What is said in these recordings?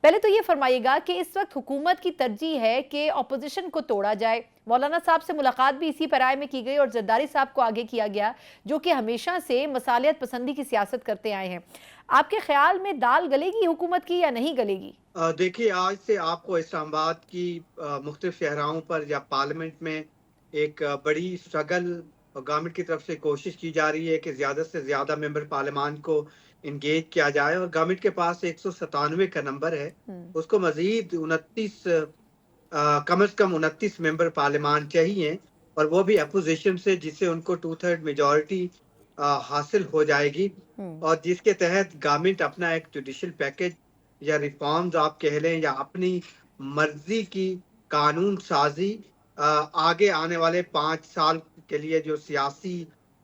पहले तो ये फरमाइएगा कि इस वक्त हुकूमत की तरजीह है कि अपोजिशन को तोड़ा जाए। मौलाना साहब से मुलाकात भी इसी पैराए में की गई और जरदारी साहब को आगे किया गया, जो कि हमेशा से मसालियत पसंदी की सियासत करते आए हैं। आपके ख्याल में दाल गलेगी हुकूमत की या नहीं गलेगी? देखिए, आज से आपको इस्लामाबाद की मुख्तलिफ शहराओं पर या पार्लियामेंट में एक बड़ी स्ट्रगल गवर्नमेंट की तरफ से कोशिश की जा रही है कि ज़्यादा से ज़्यादा मेंबर पार्लियामान को इंगेज किया जाए, और गवर्नमेंट के पास 197 का नंबर है। हम्म। उसको मज़ीद 29 कम से कम 29 मेंबर पार्लियामान चाहिए, और वो भी अपोजिशन से, जिससे उनको 2/3 मेजॉरिटी हासिल हो जाएगी, हम्म। और जिसके तहत गवर्नमेंट अपना एक जुडिशल पैकेज या रिफॉर्म्स आप कह लें, या अपनी मर्जी की कानून साजी आगे आने वाले 5 साल के लिए जो सियासी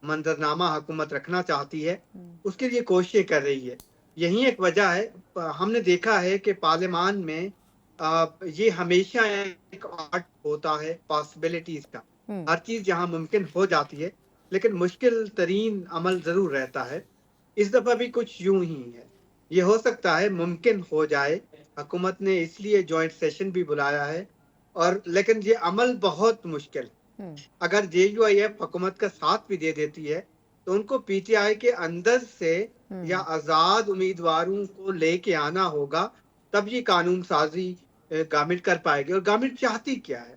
मंजरनामा हुकूमत रखना चाहती है, हम्म। उसके लिए कोशिशें कर रही है। यही एक वजह है। हमने देखा है कि पार्लियामान में ये हमेशा एक आर्ट होता है पॉसिबिलिटीज का। हम्म। हर चीज जहां मुमकिन हो जाती है, लेकिन मुश्किल तरीन अमल जरूर रहता है। इस दफा भी कुछ यूं ही है। ये हो सकता है मुमकिन हो जाए। हुकूमत ने इसलिए जॉइंट सेशन भी बुलाया है, और लेकिन ये अमल बहुत मुश्किल है। हम्म। अगर JUIF हुकूमत का साथ भी दे देती है, तो उनको PTI के अंदर से या हम्म। आजाद उम्मीदवारों को लेके आना होगा, तब ये कानून साजी गवर्नमेंट कर पाएगी। और गवर्नमेंट चाहती क्या है,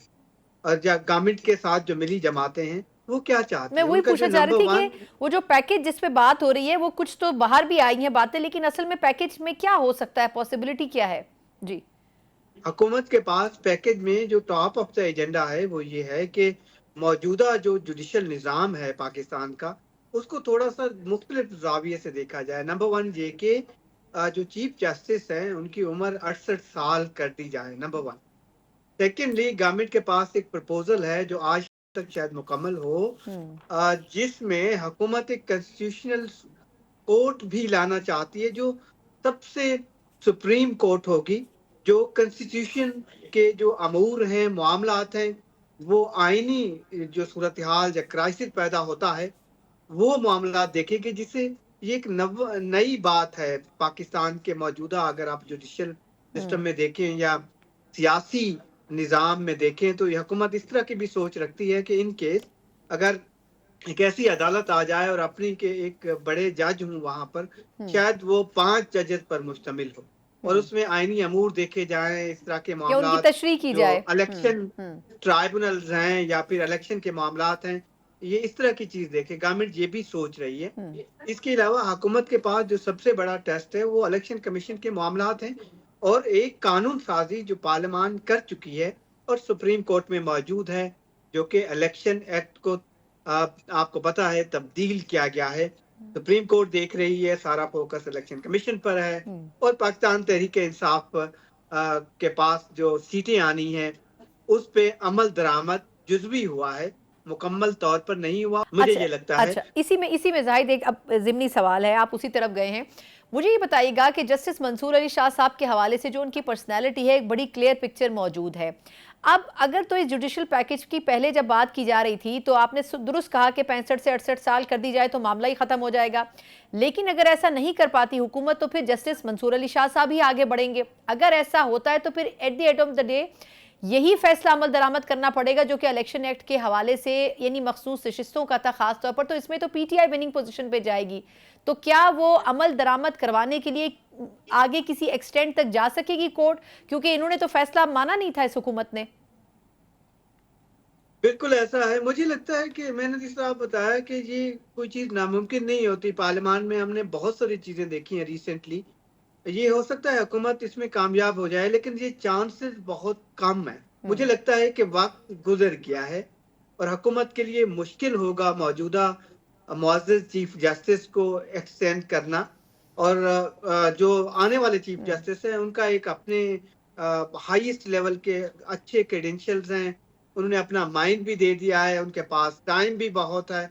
और गवर्नमेंट के साथ जो मिली जमाते हैं, वो क्या चाहती मैं है, वही उनका जो पूछना चाह रही नंबर थी कि वन। वो जो पैकेज जिस पे बात हो रही है वो कुछ तो बाहर भी आई हैं बातें, लेकिन असल में पैकेज में क्या हो सकता है, पॉसिबिलिटी क्या है? जी। हुकूमत के पास पैकेज में जो टॉप ऑफ द एजेंडा है, वो ये है कि मौजूदा जो जुडिशल निज़ाम है पाकिस्तान का, उसको थोड़ा सा मुख्तलिफ जाविये से देखा जाए। नंबर वन ये कि जो चीफ जस्टिस हैं, उनकी उम्र 68 साल कर दी जाए, नंबर वन। सेकेंडली, गवर्नमेंट के पास एक प्रपोजल है जो आज तक शायद मुकम्मल हो, हम्म। जिसमें हुकूमत एक कंस्टिट्यूशनल कोर्ट भी लाना चाहती है, जो सबसे सुप्रीम कोर्ट होगी, जो कॉन्स्टिट्यूशन के जो अमूर हैं, मामलात हैं, वो आईनी जो सूरत हाल या क्राइसिस पैदा होता है, वो मामला देखेंगे। जिससे ये एक नई बात है पाकिस्तान के मौजूदा, अगर आप जुडिशल सिस्टम हम्म। में देखें या सियासी निज़ाम में देखें, तो ये हुकूमत इस तरह की भी सोच रखती है कि इन केस अगर एक ऐसी अदालत आ जाए और अपनी के एक बड़े जज हूँ वहां पर, हम्म। शायद वो 5 जजेस पर मुश्तमिल हो, और हम्म। उसमें आईनी अमूर देखे जाएं, इस तरह के या उनकी मामलात तशरीह की जो जाए। हम्म। इलेक्शन हम्म। ट्राइब्यूनल्स हैं या फिर इलेक्शन के मामलात हैं, ये इस तरह की चीज देखे। गवर्नमेंट ये भी सोच रही है। हम्म। इसके अलावा हुकूमत के पास जो सबसे बड़ा टेस्ट है, वो इलेक्शन कमीशन के मामलात हैं, और एक कानून साजी जो पार्लियामान कर चुकी है और सुप्रीम कोर्ट में मौजूद है, जो कि इलेक्शन एक्ट को आपको पता है तब्दील किया गया है। सुप्रीम कोर्ट देख रही है, सारा फोकस इलेक्शन कमीशन पर है, हम्म। और पाकिस्तान तहरीक इंसाफ के पास जो सीटें आनी है, उस पे अमल दरामद जुजवी हुआ है, मुकम्मल तौर पर नहीं हुआ, मुझे अच्छा। ये लगता है। अच्छा, इसी में जाहिद एक अब ज़िमनी सवाल है, आप उसी तरफ गए हैं। मुझे ये बताइएगा कि जस्टिस मंसूर अली शाह साहब के हवाले से जो उनकी पर्सनैलिटी है, एक बड़ी क्लियर पिक्चर मौजूद है। अब अगर तो इस जुडिशल पैकेज की पहले जब बात की जा रही थी, तो आपने दुरुस्त कहा कि 65 से 68 साल कर दी जाए तो मामला ही ख़त्म हो जाएगा। लेकिन अगर ऐसा नहीं कर पाती हुकूमत, तो फिर जस्टिस मंसूर अली शाह साहब ही आगे बढ़ेंगे। अगर ऐसा होता है तो फिर at the end of the day यही फैसला अमल दरामद करना पड़ेगा जो कि इलेक्शन एक्ट के हवाले से यानी मखसूस नशिस्तों का था खास तौर पर, तो इसमें तो PTI विनिंग पोजीशन पे जाएगी। तो क्या वो अमल दरामद करवाने के लिए आगे किसी एक्सटेंड तक जा सकेगी कोर्ट, क्योंकि इन्होंने तो फैसला माना नहीं था इस हुकूमत ने? बिल्कुल ऐसा है। मुझे लगता है कि मैंने जिस तरह बताया कि ये कोई चीज नामुमकिन नहीं होती। पार्लियामान में हमने बहुत सारी चीजें देखी हैं रिसेंटली। ये हो सकता है हुकूमत इसमें कामयाब हो जाए, लेकिन ये चांसेस बहुत कम है। मुझे हम्म। लगता है कि वक्त गुजर गया है, और हुकूमत के लिए मुश्किल होगा मौजूदा मुअज़्ज़ज़ चीफ जस्टिस को एक्सटेंड करना, और जो आने वाले चीफ हम्म। जस्टिस हैं, उनका एक अपने हाईएस्ट लेवल के अच्छे क्रेडेंशियल्स हैं। उन्होंने अपना माइंड भी दे दिया है, उनके पास टाइम भी बहुत है।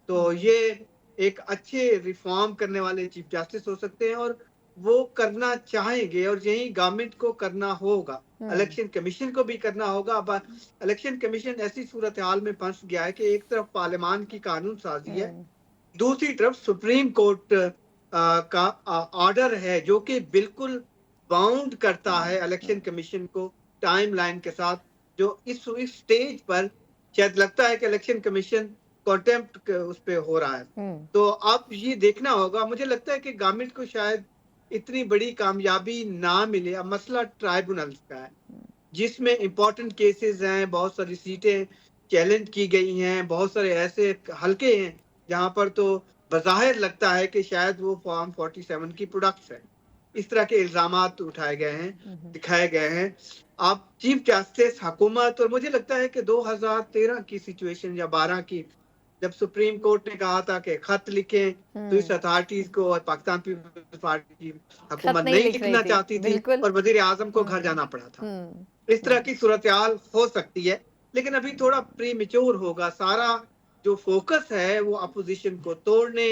तो हम्म। ये एक अच्छे रिफॉर्म करने वाले चीफ जस्टिस हो सकते हैं, और वो करना चाहेंगे, और यही गवर्नमेंट को करना होगा। हम्म। इलेक्शन कमीशन को भी करना होगा। अब इलेक्शन कमीशन ऐसी सूरत हाल में फंस गया है कि एक तरफ पार्लियामान की कानून साजी है, हम्म। दूसरी तरफ सुप्रीम कोर्ट का ऑर्डर है, जो कि बिल्कुल बाउंड करता है इलेक्शन कमीशन को टाइमलाइन के साथ, जो इस स्टेज पर शायद लगता है कि इलेक्शन कमीशन कॉन्टेम्प्ट उस पे हो रहा है। तो अब ये देखना होगा। मुझे लगता है कि गवर्नमेंट को शायद इतनी बड़ी कामयाबी ना मिले। अब मसला ट्राइब्यूनल्स का है, जिसमें इंपॉर्टेंट केसेस हैं, बहुत सारी सीटें चैलेंज की गई हैं, बहुत सारे ऐसे हलके हैं जहां पर तो बज़ाहिर लगता है कि शायद वो फॉर्म 47 की प्रोडक्ट्स है। इस तरह के इल्जामात उठाए गए हैं, दिखाए गए हैं। अब चीफ जस्टिस, हुकूमत, और मुझे लगता है कि 2013 की सिचुएशन या 12 की, जब सुप्रीम कोर्ट ने कहा था कि खत लिखें तो इस अथॉरिटीज को, और पाकिस्तान पीपल्स पार्टी की खत हुकूमत नहीं नहीं लिख रही लिखना थी, चाहती थी बिल्कुल। और वजीर आजम को घर जाना पड़ा था। इस तरह की सूरत हाल हो सकती है, लेकिन अभी थोड़ा प्रीमेच्योर होगा। सारा जो फोकस है वो अपोजिशन को तोड़ने,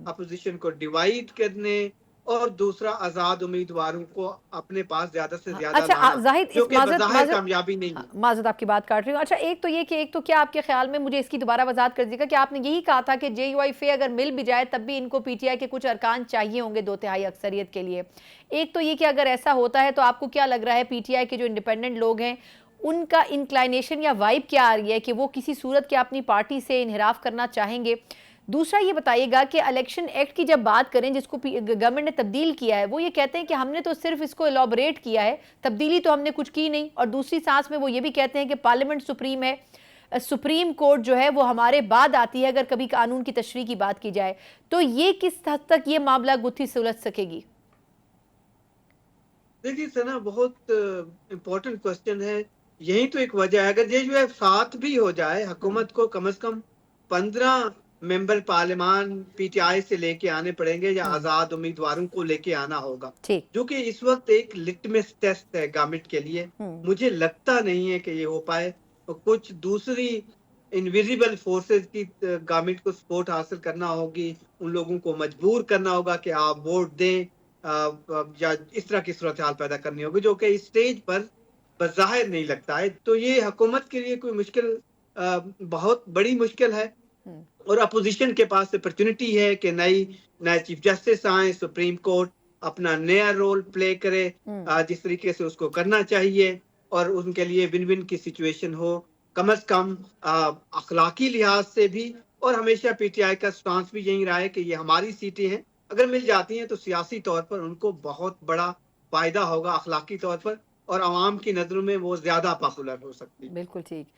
अपोजिशन को डिवाइड करने, और दूसरा आजाद उम्मीदवारों को अपने पास ज्यादा से ज्यादा अच्छा, लाना, जाहिद, जो इस कि माजरत बज़ाहिर माजरत कामयाबी नहीं है। माजरत आपकी बात काट रही हूँ। अच्छा, एक तो ये कि एक तो क्या आपके ख्याल में, मुझे इसकी दोबारा वजाहत कर दीजिएगा, कि आपने यही कहा था कि JUIF अगर मिल भी जाए तब भी इनको PTI के कुछ अरकान चाहिए होंगे 2/3 अक्सरियत के लिए। एक तो ये कि अगर ऐसा होता है तो आपको क्या लग रहा है PTI के जो इंडिपेंडेंट लोग हैं उनका इंक्लाइनेशन या वाइब क्या आ रही है कि वो किसी सूरत के अपनी पार्टी से इनहराफ करना चाहेंगे? दूसरा ये बताइएगा कि इलेक्शन एक्ट की जब बात करें, जिसको गवर्नमेंट ने तब्दील किया है, वो ये कहते हैं कि हमने तो सिर्फ इसको एलॉबरेट किया है, तब्दीली तो हमने कुछ की नहीं। और दूसरी सांस में वो ये भी कहते हैं कि पार्लियामेंट सुप्रीम है, सुप्रीम कोर्ट जो है वो हमारे बाद आती है अगर कभी कानून की तशरीह की बात की जाए। तो ये किस हद तक ये मामला गुत्थी सुलझ सकेगी? देखिए सना, बहुत इम्पोर्टेंट क्वेश्चन है। यही तो एक वजह है, अगर JUIF साथ भी हो जाए, हुकूमत को कम से कम 15 मेंबर पार्लियामान PTI से लेके आने पड़ेंगे, या आजाद उम्मीदवारों को लेके आना होगा, ठीक। जो कि इस वक्त एक लिटमस टेस्ट है गवर्नमेंट के लिए। मुझे लगता नहीं है कि ये हो पाए। तो कुछ दूसरी इनविजिबल फोर्सेस की गवर्नमेंट को सपोर्ट हासिल करना होगी, उन लोगों को मजबूर करना होगा कि आप वोट दें, या इस तरह की सूरत हाल पैदा करनी होगी, जो कि इस स्टेज पर बज़ाहिर नहीं लगता है। तो ये हुकूमत के लिए कोई मुश्किल, बहुत बड़ी मुश्किल है। और अपोजिशन के पास अपॉर्चुनिटी है कि नए चीफ जस्टिस आए, सुप्रीम कोर्ट अपना नया रोल प्ले करे, जिस तरीके से उसको करना चाहिए, और उनके लिए विन विन की सिचुएशन हो, कम से कम अखलाकी लिहाज से भी। और हमेशा PTI का स्टांस भी यही रहा है कि ये हमारी सीटें हैं, अगर मिल जाती हैं तो सियासी तौर पर उनको बहुत बड़ा फायदा होगा अखलाकी तौर पर, और आवाम की नजरों में वो ज्यादा पॉपुलर हो सकती है। बिल्कुल ठीक।